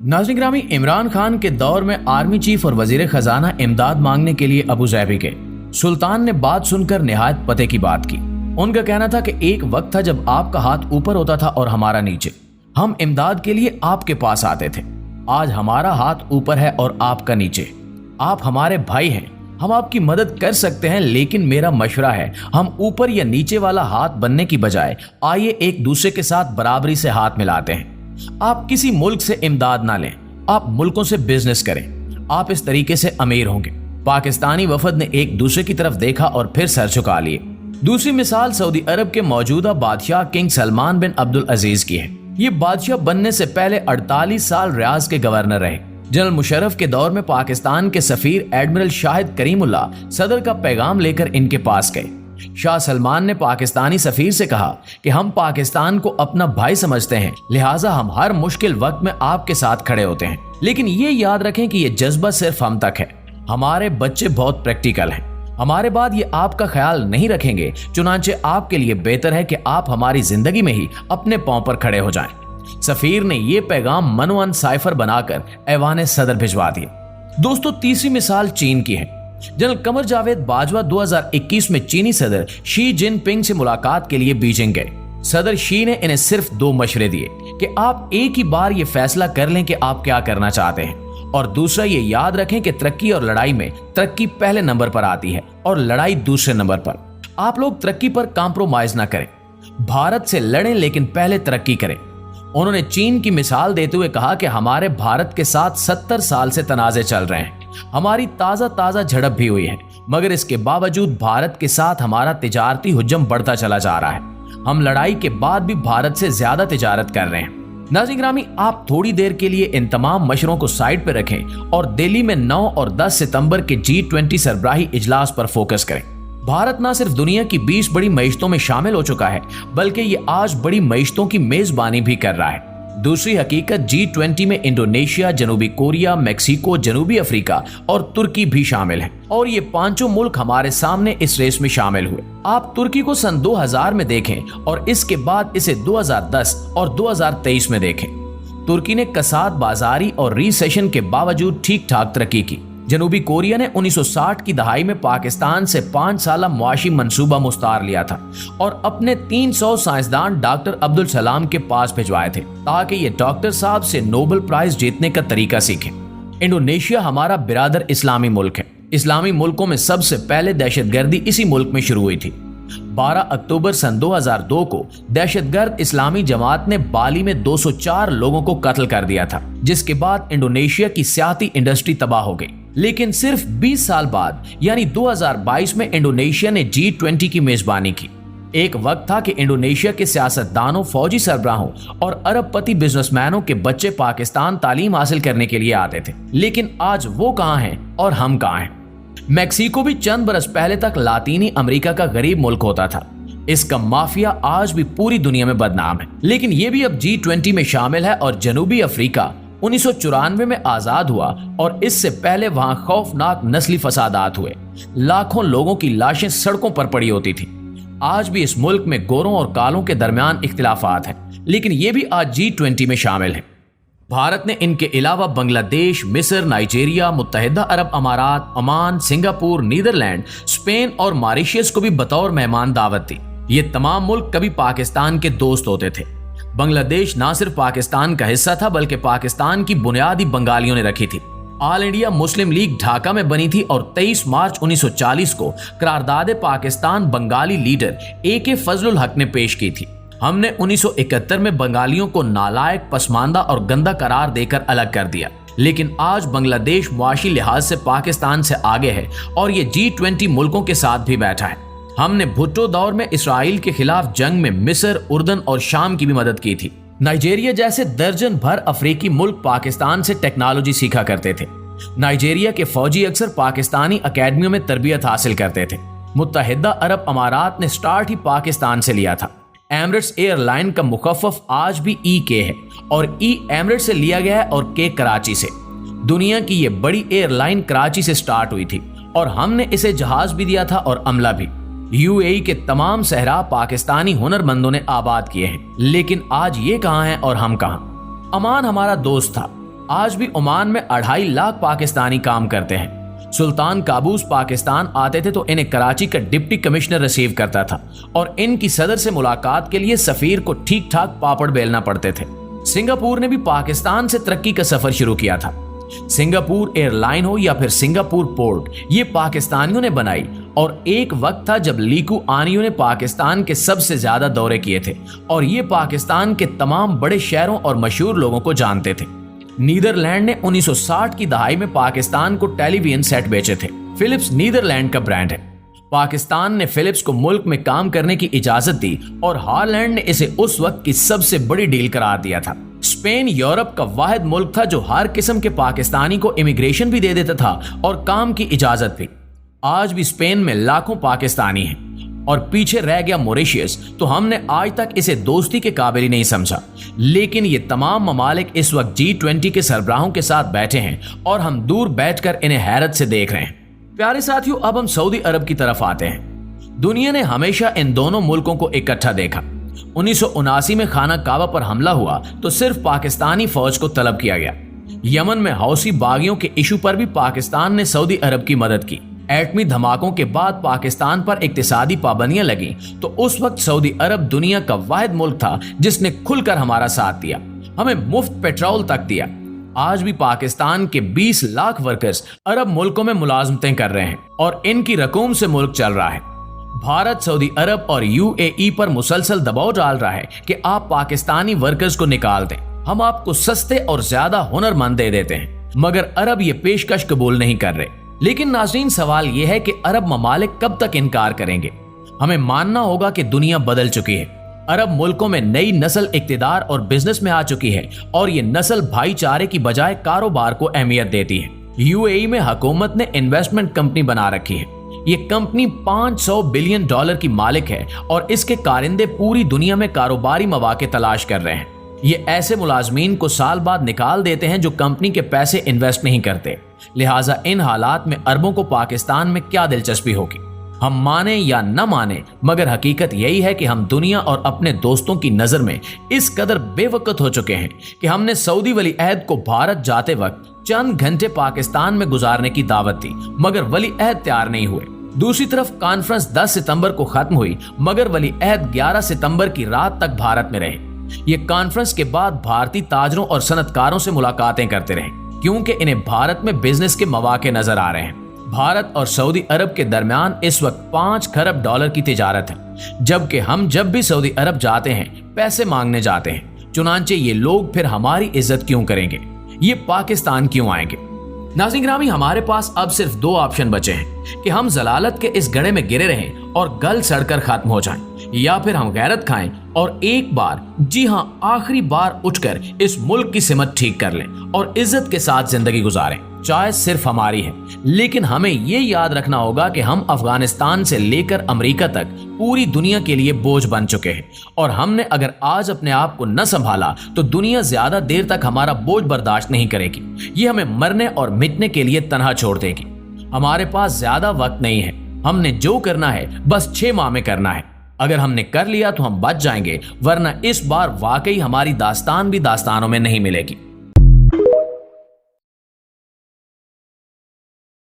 नाज़रीन ग्रामी, इमरान खान के दौर में आर्मी चीफ और वजीर खजाना इमदाद मांगने के लिए अबू ज़ैबी गए। सुल्तान ने बात सुनकर निहायत पते की बात की। उनका कहना था कि एक वक्त था जब आपका हाथ ऊपर होता था और हमारा नीचे। हम इमदाद के लिए आपके पास आते थे। आज हमारा हाथ ऊपर है और आपका नीचे। आप हमारे भाई हैं, हम आपकी मदद कर सकते हैं, लेकिन मेरा मशवरा है हम ऊपर या नीचे वाला हाथ बनने की बजाय आइए एक दूसरे के साथ बराबरी से हाथ मिलाते हैं। आप किसी मुल्क से इमदाद ना लें, आप मुल्कों से बिजनेस करें। आप इस तरीके से अमीर होंगे। पाकिस्तानी वफद ने एक दूसरे की तरफ देखा और फिर सर झुका लिए। दूसरी मिसाल सऊदी अरब के मौजूदा बादशाह किंग सलमान बिन अब्दुल अजीज की है। ये बादशाह बनने से पहले 48 साल रियाज के गवर्नर रहे। जनरल मुशर्रफ के दौर में पाकिस्तान के सफीर एडमिरल शाहिद करीमुल्लाह सदर का पैगाम लेकर इनके पास गए। शाह सलमान ने पाकिस्तानी सफीर से कहा कि हम पाकिस्तान को अपना भाई समझते हैं, लिहाजा हम हर मुश्किल वक्त में आपके साथ खड़े होते हैं। लेकिन ये याद रखें कि ये जज्बा सिर्फ हम तक है। हमारे बच्चे बहुत प्रैक्टिकल हैं। हमारे बाद ये आपका ख्याल नहीं रखेंगे, चुनांचे आपके लिए बेहतर है कि आप हमारी जिंदगी में ही अपने पांव पर खड़े हो जाएं। सफीर ने ये पैगाम मनोअन साइफर बनाकर ऐवान सदर भिजवा दिए। दोस्तों, तीसरी मिसाल चीन की है। जनरल कमर जावेद बाजवा 2021 में चीनी सदर शी जिनपिंग से मुलाकात के लिए बीजिंग गए। सदर शी ने इन्हें सिर्फ 2 मशवरे दिए कि आप एक ही बार ये फैसला कर लें कि आप क्या करना चाहते हैं, और दूसरा ये याद रखें कि तरक्की और लड़ाई में तरक्की पहले नंबर पर आती है और लड़ाई दूसरे नंबर पर। आप लोग तरक्की पर कॉम्प्रोमाइज ना करें। भारत से लड़ें, लेकिन पहले तरक्की करें। उन्होंने चीन की मिसाल देते हुए कहा कि हमारे भारत के साथ 70 साल से तनाज़े चल रहे हैं। हमारी ताज़ा झड़प भी हुई है, मगर इसके बावजूद भारत के साथ हमारा तिजारती हुज्जम बढ़ता चला जा रहा है। हम लड़ाई के बाद भी भारत से ज्यादा तिजारत कर रहे हैं। नाज़रीन ग्रामी, आप थोड़ी देर के लिए इन तमाम मशवरों को साइड पर रखें और दिल्ली में 9 और 10 सितंबर के G20 सरबराही इजलास पर फोकस करें। भारत न सिर्फ दुनिया की 20 बड़ी मईशतों में शामिल हो चुका है, बल्कि ये आज बड़ी मईशतों की मेजबानी भी कर रहा है। दूसरी हकीकत, G20 में इंडोनेशिया, जनूबी कोरिया, मेक्सिको, जनूबी अफ्रीका और तुर्की भी शामिल हैं, और ये 5 मुल्क हमारे सामने इस रेस में शामिल हुए। आप तुर्की को सन 2000 में देखें और इसके बाद इसे 2010 और 2023 में देखें। तुर्की ने कसाद बाजारी और रिसेशन के बावजूद ठीक ठाक तरक्की की। जनूबी कोरिया ने 1960 की दहाई में पाकिस्तान से 5 साला मुआशी मंसूबा मुस्तार लिया था और अपने 300 साइंसदान डॉक्टर अब्दुल सलाम के पास भिजवाए थे ताकि ये डॉक्टर साहब से नोबेल प्राइज जीतने का तरीका सीखें। इंडोनेशिया हमारा बिरादर इस्लामी मुल्क है। इस्लामी मुल्कों में सबसे पहले दहशतगर्दी इसी मुल्क में शुरू हुई थी। 12 अक्टूबर सन 2002 को दहशतगर्द इस्लामी जमात ने बाली में 204 लोगों को कत्ल कर दिया था, जिसके बाद इंडोनेशिया की सियासी इंडस्ट्री तबाह हो गई। लेकिन सिर्फ 20 साल बाद यानी 2022 में इंडोनेशिया ने G20 की मेजबानी की। एक वक्त था कि इंडोनेशिया के सियासतदानों, फौजी सरबराहों और अरबपति बिजनेसमैनों के बच्चे पाकिस्तान तालीम हासिल करने के लिए आते थे, लेकिन आज वो कहां हैं और हम कहां हैं। मैक्सिको भी चंद बरस पहले तक लातीनी अमेरिका का गरीब मुल्क होता था। इसका माफिया आज भी पूरी दुनिया में बदनाम है, लेकिन ये भी अब G20 में शामिल है। और जनूबी अफ्रीका 1994 में आजाद हुआ और इससे पहले वहां खौफनाक नस्ली फसादात हुए। लाखों लोगों की लाशें सड़कों पर पड़ी होती थी। आज भी इस मुल्क में गोरों और कालों के दरमियान इख्तिलाफात हैं, लेकिन ये भी आज G20 में शामिल है। भारत ने इनके अलावा बांग्लादेश, मिस्र, नाइजीरिया, मुत्तहिदा अरब अमारात, ओमान, सिंगापुर, नीदरलैंड, स्पेन और मॉरिशस को भी बतौर मेहमान दावत दी। ये तमाम मुल्क कभी पाकिस्तान के दोस्त होते थे। बांग्लादेश ना सिर्फ पाकिस्तान का हिस्सा था, बल्कि पाकिस्तान की बुनियादी बंगालियों ने रखी थी। All India Muslim league Dhaka में बनी थी और 23 मार्च 1940 को करारदाद पाकिस्तान बंगाली लीडर AK फजलुल हक ने पेश की थी। हमने 1971 में बंगालियों को नालायक, पसमानदा और गंदा करार देकर अलग कर दिया, लेकिन आज बांग्लादेश मुआशी लिहाज से पाकिस्तान से आगे है और ये G20 मुल्कों के साथ भी बैठा है। हमने भुट्टो दौर में इसराइल के खिलाफ जंग में मिस्र, उर्दन और शाम की भी मदद की थी। नाइजीरिया जैसे दर्जन भर अफ्रीकी मुल्क पाकिस्तान से टेक्नोलॉजी सीखा करते थे। नाइजीरिया के फौजी अक्सर पाकिस्तानी अकेडमियों में तरबियत हासिल करते थे। मुत्तहिदा अरब अमारात ने स्टार्ट ही पाकिस्तान से लिया था। एमिरेट्स एयरलाइन का मुखफ़फ़ आज भी EK है और E एमिरेट्स से लिया गया है और K कराची से। दुनिया की ये बड़ी एयरलाइन कराची से स्टार्ट हुई थी और हमने इसे जहाज भी दिया था और अमला भी। UAE के तमाम सहरा पाकिस्तानी हुनरमंदों ने आबाद किए हैं, लेकिन आज ये कहां हैं और हम कहां। अमान हमारा दोस्त था, आज भी ओमान में 2.5 लाख पाकिस्तानी काम करते हैं। सुल्तान काबूस पाकिस्तान आते थे तो इन्हें कराची का डिप्टी कमिश्नर रिसीव करता था और इनकी सदर से मुलाकात के लिए सफीर को ठीक ठाक पापड़ बेलना पड़ते थे। सिंगापुर ने भी पाकिस्तान से तरक्की का सफर शुरू किया था। सिंगापुर एयरलाइन हो या फिर सिंगापुर पोर्ट, ये पाकिस्तानियों ने बनाई और एक वक्त था जब लीकू आनियों ने पाकिस्तान के सबसे ज्यादा दौरे किए थे और ये पाकिस्तान के तमाम बड़े शहरों और मशहूर लोगों को जानते थे। नीदरलैंड ने 1960 की दहाई में पाकिस्तान को टेलीविजन सेट बेचे थे। फिलिप्स नीदरलैंड का ब्रांड है। पाकिस्तान ने फिलिप्स को मुल्क में काम करने की इजाजत दी और हालैंड ने इसे उस वक्त की सबसे बड़ी डील करार दिया था। स्पेन यूरोप का वाहिद मुल्क था जो हर किस्म के पाकिस्तानी को इमिग्रेशन भी दे देता था और काम की इजाजत भी। आज भी स्पेन में लाखों पाकिस्तानी हैं और पीछे रह गया मॉरिशस, तो हमने आज तक इसे दोस्ती के काबिल ही नहीं समझा। लेकिन ये तमाम ममालिक इस वक्त G20 के सरबराहों के साथ बैठे हैं और हम दूर बैठकर इन्हें हैरत से देख रहे हैं। प्यारे साथियों, अब हम सऊदी अरब की तरफ आते हैं। दुनिया ने हमेशा इन दोनों मुल्कों को इकट्ठा देखा। 1979 में खाना काबा पर हमला हुआ तो सिर्फ पाकिस्तानी फौज को तलब किया गया। यमन में हौसी बागियों के इशू पर भी पाकिस्तान ने सऊदी अरब की मदद की। एटमी धमाकों के बाद पाकिस्तान पर इक्तिसादी पाबंदियां लगी तो उस वक्त सऊदी अरब दुनिया का वाहिद मुल्क था जिसने खुलकर हमारा साथ दिया, हमें मुफ्त पेट्रोल तक दिया। आज भी पाकिस्तान के 20 लाख वर्कर्स अरब मुल्कों में मुलाजमतें कर रहे हैं और इनकी रकूम से मुल्क चल रहा है। भारत सऊदी अरब और UAE पर मुसलसल दबाव डाल रहा है कि आप पाकिस्तानी वर्कर्स को निकाल दें, हम आपको सस्ते और ज्यादा हुनरमंद दे देते हैं, मगर अरब ये पेशकश कबूल नहीं कर रहे। लेकिन नाज़रीन, सवाल यह है कि अरब ममालिक कब तक इनकार करेंगे? हमें मानना होगा कि दुनिया बदल चुकी है। अरब मुल्कों में नई नस्ल इक्तिदार और बिजनेस में आ चुकी है और ये नस्ल भाईचारे की बजाय कारोबार को अहमियत देती है। UAE में हुकूमत ने इन्वेस्टमेंट कंपनी बना रखी है। ये कंपनी $500 बिलियन की मालिक है और इसके कारिंदे पूरी दुनिया में कारोबारी मौके तलाश कर रहे हैं। ये ऐसे मुलाजमीन को साल बाद निकाल देते हैं जो कंपनी के पैसे इन्वेस्ट नहीं करते। लिहाजा इन हालात में अरबों को पाकिस्तान में क्या दिलचस्पी होगी? हम माने या न माने, मगर हकीकत यही है कि हम दुनिया और अपने दोस्तों की नजर में इस कदर बेवकूफ हो चुके हैं कि हमने सऊदी वली अहद को भारत जाते वक्त चंद घंटे पाकिस्तान में गुजारने की दावत दी, मगर वली अहद तैयार नहीं हुए। दूसरी तरफ कॉन्फ्रेंस 10 सितंबर को खत्म हुई, मगर वली अहद 11 सितंबर की रात तक भारत में रहे। ये कॉन्फ्रेंस के बाद भारतीय ताजरों और सनतकारों से मुलाकातें करते रहे क्योंकि इन्हें भारत में बिजनेस के मौके नजर आ रहे हैं। भारत और सऊदी अरब के दरमियान इस वक्त $5 खरब की तिजारत है, जबकि हम जब भी सऊदी अरब जाते हैं पैसे मांगने जाते हैं। चुनांचे ये लोग फिर हमारी इज्जत क्यों करेंगे? ये पाकिस्तान क्यों आएंगे? नाज़रीन गिरामी, हमारे पास अब सिर्फ 2 ऑप्शन बचे हैं कि हम जलालत के इस गड्ढे में गिरे रहें और गल सड़कर खत्म हो जाएं, या फिर हम गैरत खाएं और एक बार, जी हां आखिरी बार, उठकर इस मुल्क की सिमत ठीक कर लें और इज्जत के साथ जिंदगी गुजारें। चॉइस सिर्फ हमारी है, लेकिन हमें ये याद रखना होगा कि हम अफगानिस्तान से लेकर अमेरिका तक पूरी दुनिया के लिए बोझ बन चुके हैं और हमने अगर आज अपने आप को न संभाला तो दुनिया ज्यादा देर तक हमारा बोझ बर्दाश्त नहीं करेगी। ये हमें मरने और मिटने के लिए तनहा छोड़ देगी। हमारे पास ज्यादा वक्त नहीं है, हमने जो करना है बस 6 माह में करना है। अगर हमने कर लिया तो हम बच जाएंगे, वरना इस बार वाकई हमारी दास्तान भी दास्तानों में नहीं मिलेगी।